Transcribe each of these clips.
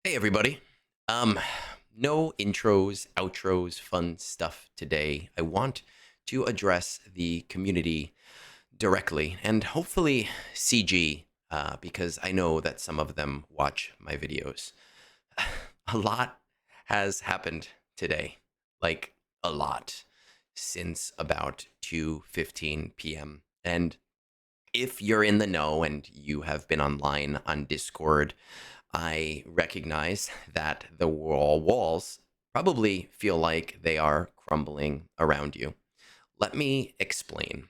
Hey everybody. Um, no intros, outros, fun stuff today. I want to address the community directly and hopefully CG, because I know that some of them watch my videos. A lot has happened today, like a lot, since about 2:15 p.m. And if you're in the know and you have been online on Discord, I recognize that the walls probably feel like they are crumbling around you. Let me explain.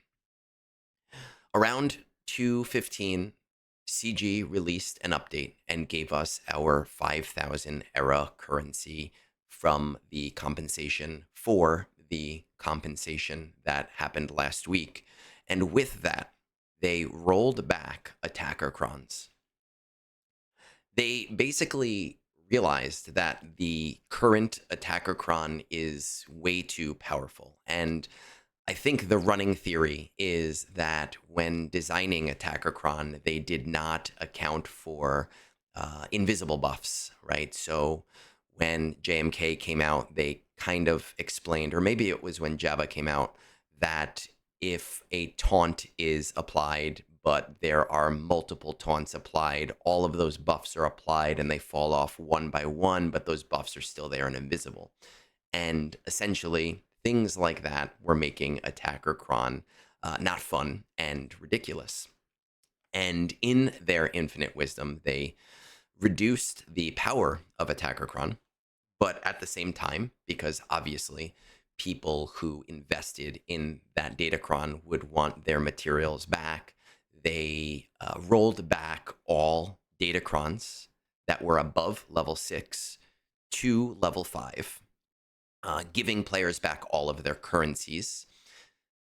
Around 2:15, CG released an update and gave us our 5,000 era currency from the compensation for the compensation that happened last week. And with that, they rolled back attacker crons. They basically realized that the current attacker cron is way too powerful. And I think the running theory is that when designing attacker cron, they did not account for invisible buffs, right? So when JMK came out, they kind of explained, or maybe it was when Java came out, that if a taunt is applied, but there are multiple taunts applied, all of those buffs are applied and they fall off one by one, but those buffs are still there and invisible. And essentially, things like that were making attacker cron not fun and ridiculous. And in their infinite wisdom, they reduced the power of attacker cron, but at the same time, because obviously people who invested in that Datacron would want their materials back, they rolled back all Datacrons that were above level 6 to level 5, giving players back all of their currencies,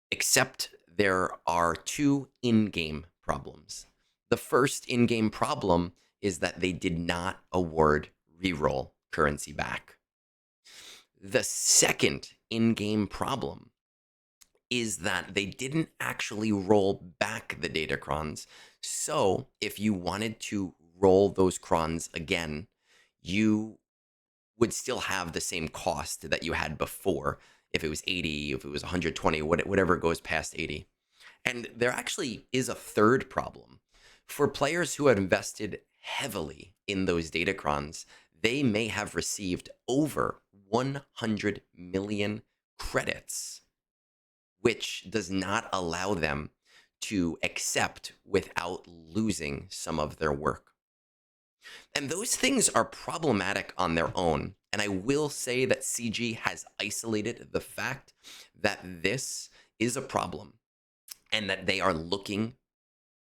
except there are two in-game problems. The first in-game problem is that they did not award reroll currency back. The second in-game problem is that they didn't actually roll back the Datacrons. So if you wanted to roll those crons again, you would still have the same cost that you had before. If it was 80, if it was 120, whatever goes past 80. And there actually is a third problem. For players who had invested heavily in those Datacrons, they may have received over 100 million credits, which does not allow them to accept without losing some of their work. And those things are problematic on their own. And I will say that CG has isolated the fact that this is a problem and that they are looking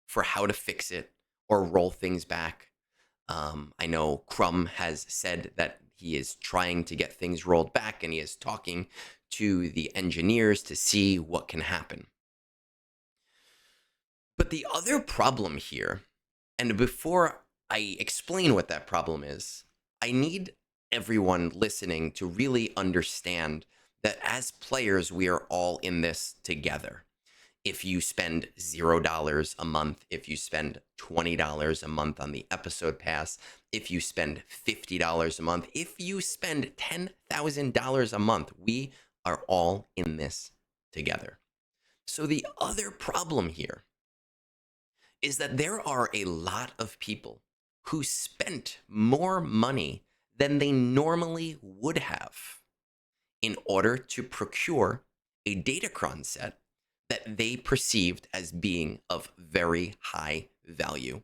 for how to fix it or roll things back. I know Crumb has said that he is trying to get things rolled back and he is talking to the engineers to see what can happen. But the other problem here, and before I explain what that problem is, I need everyone listening to really understand that as players, we are all in this together. If you spend $0 a month, if you spend $20 a month on the episode pass, if you spend $50 a month, if you spend $10,000 a month, we are all in this together. So the other problem here is that there are a lot of people who spent more money than they normally would have in order to procure a Datacron set that they perceived as being of very high value.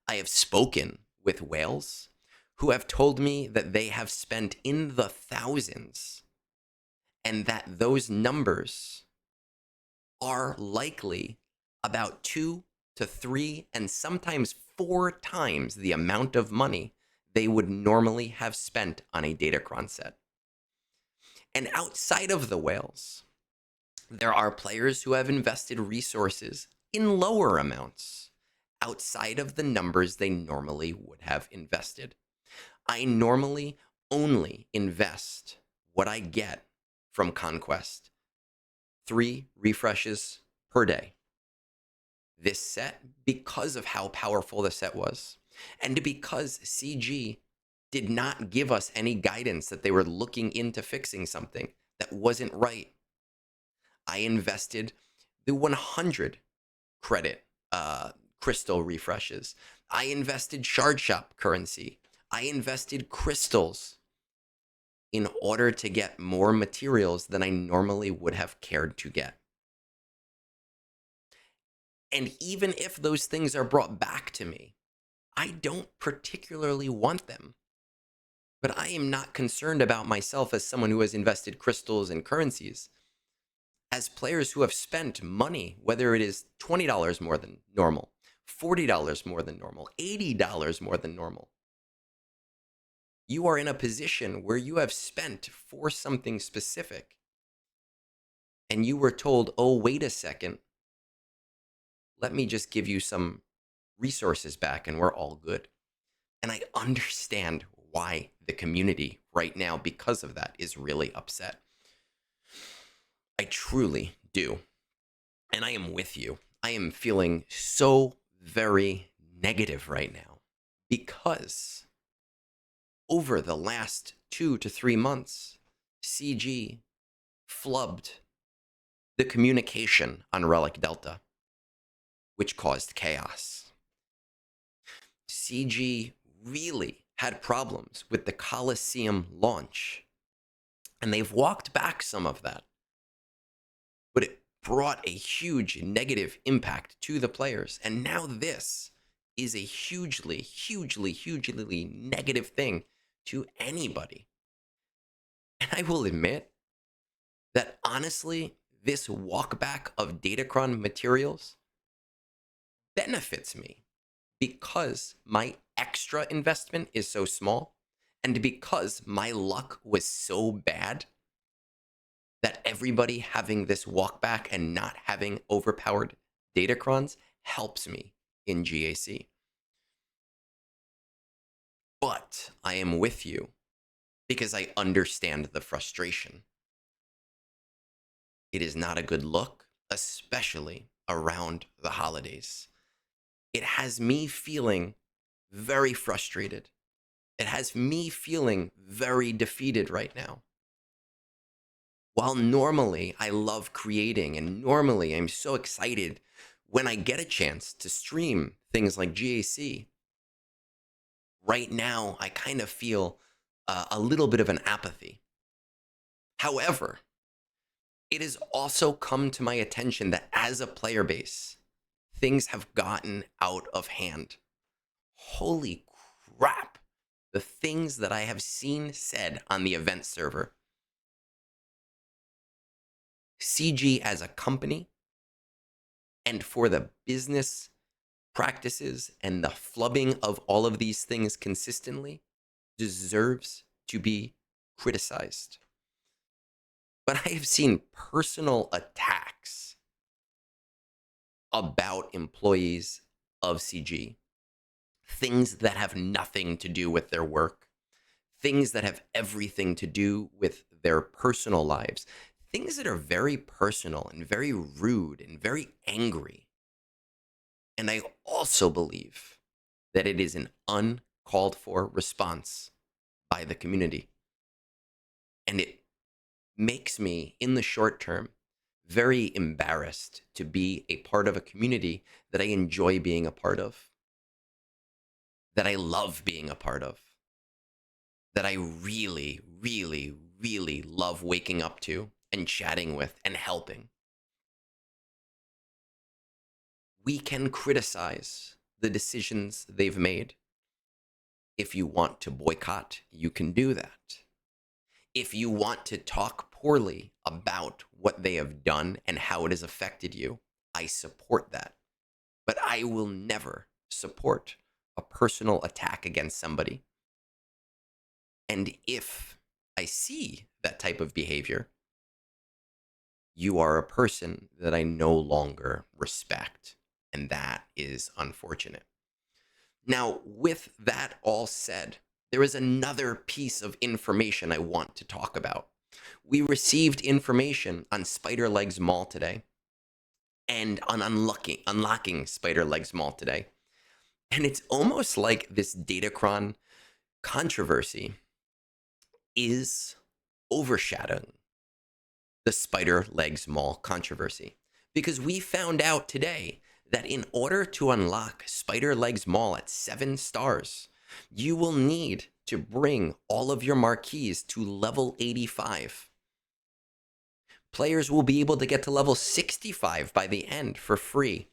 I have spoken with whales who have told me that they have spent in the thousands and that those numbers are likely about 2 to 3 and sometimes 4 times the amount of money they would normally have spent on a Datacron set. And outside of the whales, there are players who have invested resources in lower amounts outside of the numbers they normally would have invested. I normally only invest what I get from Conquest, 3 refreshes per day. This set, because of how powerful the set was, and because CG did not give us any guidance that they were looking into fixing something that wasn't right. I invested the 100 credit crystal refreshes. I invested shard shop currency. I invested crystals in order to get more materials than I normally would have cared to get. And even if those things are brought back to me, I don't particularly want them. But I am not concerned about myself as someone who has invested crystals and currencies. As players who have spent money, whether it is $20 more than normal, $40 more than normal, $80 more than normal, you are in a position where you have spent for something specific. And you were told, oh, wait a second, let me just give you some resources back and we're all good. And I understand why the community right now, because of that, is really upset. I truly do. And I am with you. I am feeling so very negative right now because over the last 2 to 3 months, CG flubbed the communication on Relic Delta, which caused chaos. CG really had problems with the Coliseum launch, and they've walked back some of that. But it brought a huge negative impact to the players, and now this is a hugely, hugely, hugely negative thing to anybody. And I will admit that honestly, this walkback of Datacron materials benefits me because my extra investment is so small and because my luck was so bad that everybody having this walkback and not having overpowered Datacrons helps me in GAC. But I am with you because I understand the frustration. It is not a good look, especially around the holidays. It has me feeling very frustrated. It has me feeling very defeated right now. While normally I love creating and normally I'm so excited when I get a chance to stream things like GAC, right now I kind of feel a little bit of an apathy. However, it has also come to my attention that as a player base, things have gotten out of hand. Holy crap. The things that I have seen said on the event server. CG as a company and for the business practices and the flubbing of all of these things consistently deserves to be criticized. But I have seen personal attacks about employees of CG, things that have nothing to do with their work, things that have everything to do with their personal lives, things that are very personal and very rude and very angry. And I also believe that it is an uncalled for response by the community. And it makes me, in the short term, very embarrassed to be a part of a community that I enjoy being a part of, that I love being a part of, that I really, really, really love waking up to and chatting with and helping. We can criticize the decisions they've made. If you want to boycott, you can do that. If you want to talk poorly about what they have done and how it has affected you, I support that. But I will never support a personal attack against somebody. And if I see that type of behavior, you are a person that I no longer respect. And that is unfortunate. Now, with that all said, there is another piece of information I want to talk about. We received information on Spider Legs Maul today and on unlocking Spider Legs Maul today. And it's almost like this Datacron controversy is overshadowing the Spider Legs Maul controversy, because we found out today that in order to unlock Spider Legs Maul at 7 stars, you will need to bring all of your marquees to level 85. Players will be able to get to level 65 by the end for free.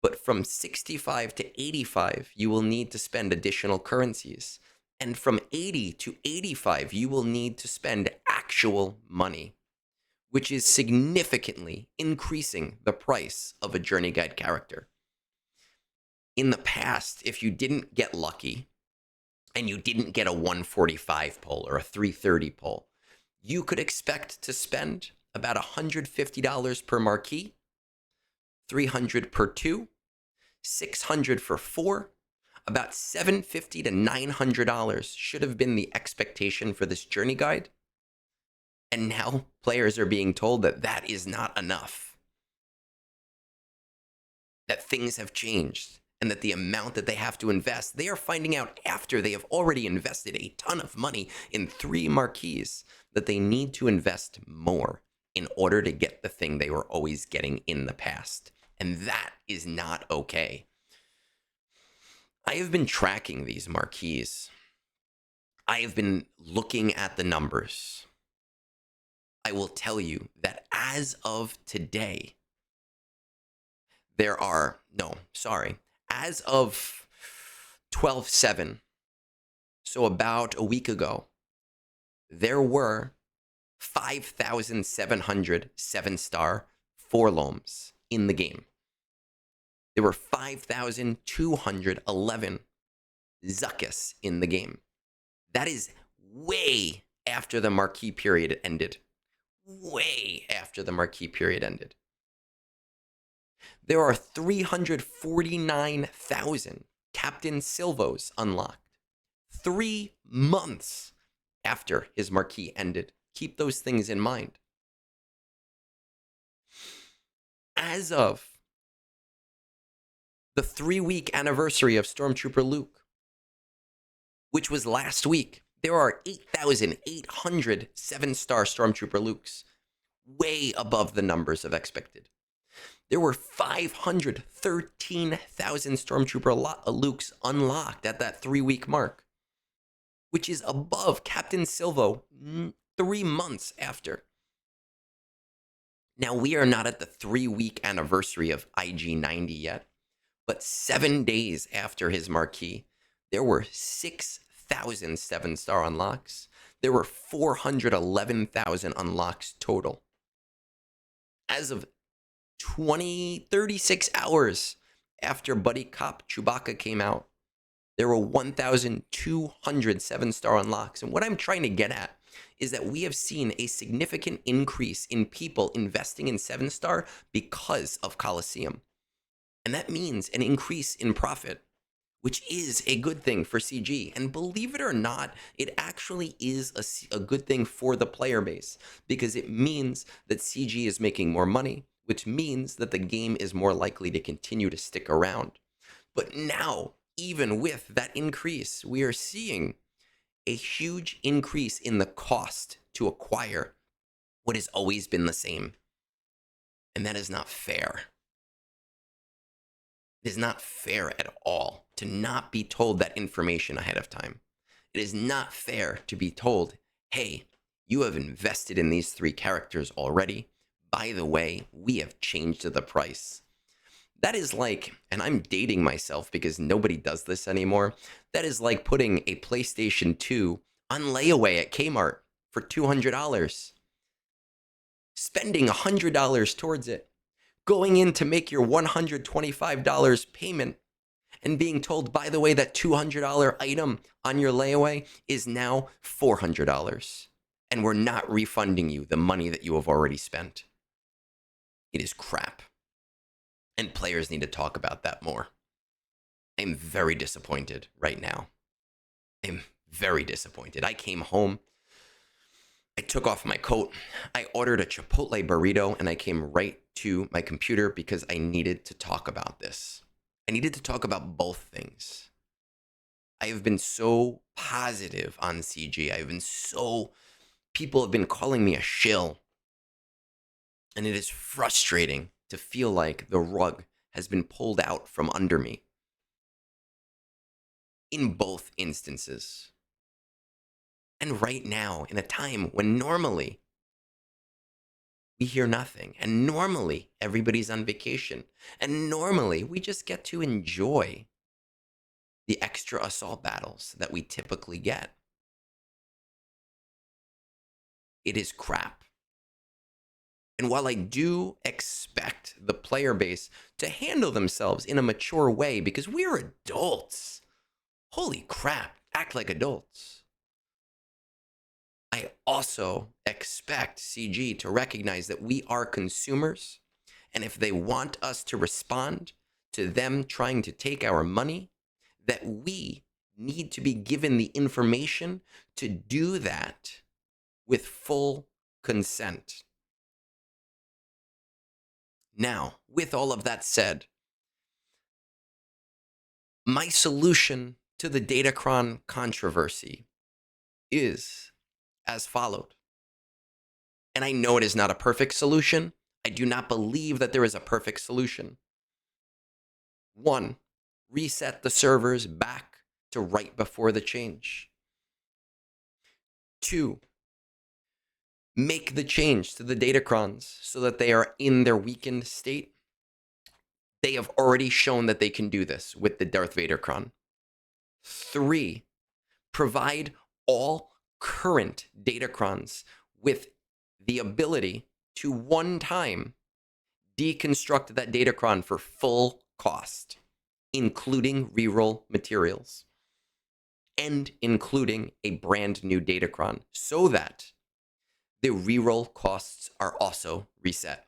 But from 65 to 85, you will need to spend additional currencies. And from 80 to 85, you will need to spend actual money, which is significantly increasing the price of a journey guide character. In the past, if you didn't get lucky and you didn't get a 145 pull or a 330 pull, you could expect to spend about $150 per marquee, $300 per 2, $600 for 4, about $750 to $900 should have been the expectation for this journey guide. And now players are being told that that is not enough, that things have changed, and that the amount that they have to invest, they are finding out after they have already invested a ton of money in 3 marquees, that they need to invest more in order to get the thing they were always getting in the past. And that is not okay. I have been tracking these marquees. I have been looking at the numbers. I will tell you that as of today, as of 12/7, so about a week ago, there were 5,700 7-star forloms in the game. There were 5,211 Zuckus in the game. That is way after the marquee period ended. Way after the marquee period ended. There are 349,000 Captain Silvos unlocked 3 months after his marquee ended. Keep those things in mind. As of the 3-week anniversary of Stormtrooper Luke, which was last week, there are 8,800 7-star Stormtrooper Lukes, way above the numbers of expected. There were 513,000 Stormtrooper Lukes unlocked at that 3-week mark, which is above Captain Silvo 3 months after. Now, we are not at the 3-week anniversary of IG-90 yet, but 7 days after his marquee, there were 6,000 7-star unlocks. There were 411,000 unlocks total. As of 36 hours after Buddy Cop Chewbacca came out, there were 1,200 7-star unlocks. And what I'm trying to get at is that we have seen a significant increase in people investing in 7-star because of Coliseum. And that means an increase in profit, which is a good thing for CG. And believe it or not, it actually is a good thing for the player base, because it means that CG is making more money, which means that the game is more likely to continue to stick around. But now, even with that increase, we are seeing a huge increase in the cost to acquire what has always been the same. And that is not fair. It is not fair at all to not be told that information ahead of time. It is not fair to be told, hey, you have invested in these 3 characters already. By the way, we have changed the price. That is like, and I'm dating myself because nobody does this anymore, that is like putting a PlayStation 2 on layaway at Kmart for $200. Spending $100 towards it. Going in to make your $125 payment and being told, by the way, that $200 item on your layaway is now $400. And we're not refunding you the money that you have already spent. It is crap. And players need to talk about that more. I'm very disappointed right now. I'm very disappointed. I came home. I took off my coat, I ordered a Chipotle burrito, and I came right to my computer because I needed to talk about this. I needed to talk about both things. I have been so positive on CG. People have been calling me a shill. And it is frustrating to feel like the rug has been pulled out from under me in both instances. And right now, in a time when normally we hear nothing, and normally everybody's on vacation, and normally we just get to enjoy the extra assault battles that we typically get. It is crap. And while I do expect the player base to handle themselves in a mature way because we're adults, holy crap, act like adults. I also expect CG to recognize that we are consumers, and if they want us to respond to them trying to take our money, that we need to be given the information to do that with full consent. Now, with all of that said, my solution to the Datacron controversy is as followed. And I know it is not a perfect solution. I do not believe that there is a perfect solution. 1, reset the servers back to right before the change. 2, make the change to the Datacrons so that they are in their weakened state. They have already shown that they can do this with the Darth Vader Cron. 3, provide all current Datacrons with the ability to one time deconstruct that Datacron for full cost, including reroll materials and including a brand new Datacron so that the reroll costs are also reset.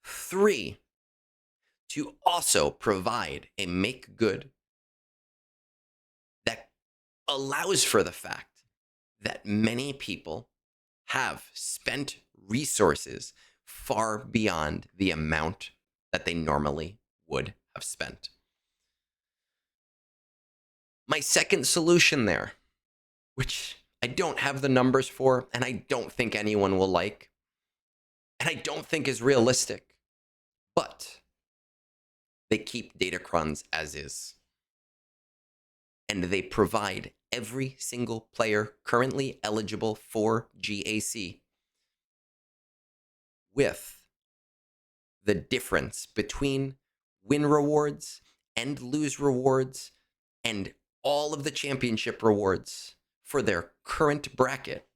3, to also provide a make good that allows for the fact that many people have spent resources far beyond the amount that they normally would have spent. My second solution there, which I don't have the numbers for, and I don't think anyone will like, and I don't think is realistic, but they keep Datacrons as is. And they provide every single player currently eligible for GAC with the difference between win rewards and lose rewards and all of the championship rewards for their current bracket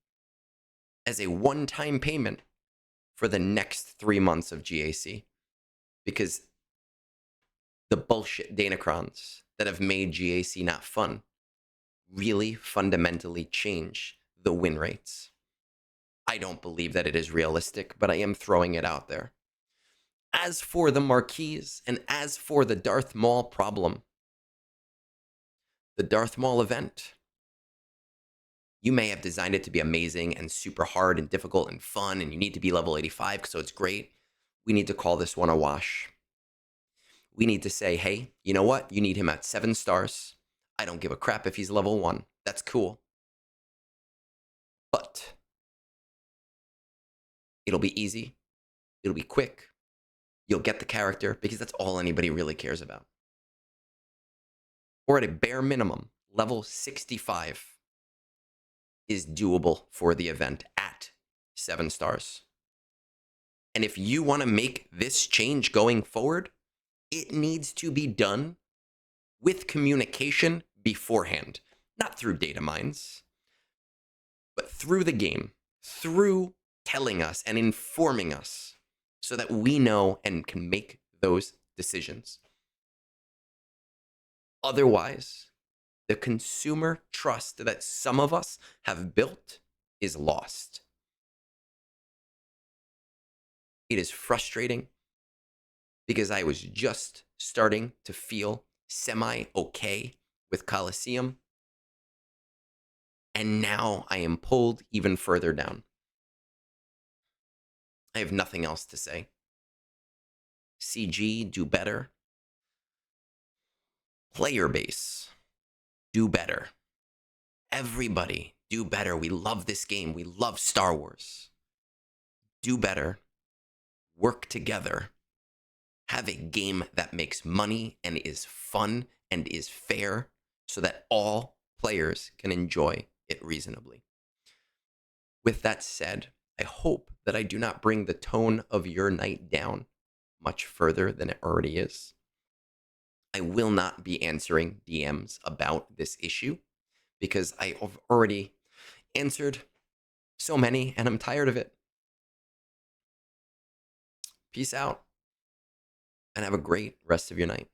as a one-time payment for the next 3 months of GAC. Because the bullshit Datacrons that have made GAC not fun really fundamentally change the win rates. I don't believe that it is realistic, but I am throwing it out there. As for the Marquees, and as for the Darth Maul problem, the Darth Maul event, you may have designed it to be amazing and super hard and difficult and fun, and you need to be level 85, so it's great. We need to call this one a wash. We need to say, hey, you know what? You need him at 7 stars. I don't give a crap if he's level 1. That's cool. But it'll be easy. It'll be quick. You'll get the character because that's all anybody really cares about. Or at a bare minimum, level 65 is doable for the event at 7 stars. And if you want to make this change going forward, it needs to be done with communication beforehand, not through data mines, but through the game, through telling us and informing us so that we know and can make those decisions. Otherwise, the consumer trust that some of us have built is lost. It is frustrating because I was just starting to feel semi-okay with Coliseum, and now I am pulled even further down. I have nothing else to say. CG, do better. Player base, do better. Everybody, do better. We love this game. We love Star Wars. Do better. Work together. Have a game that makes money and is fun and is fair so that all players can enjoy it reasonably. With that said, I hope that I do not bring the tone of your night down much further than it already is. I will not be answering DMs about this issue because I have already answered so many and I'm tired of it. Peace out and have a great rest of your night.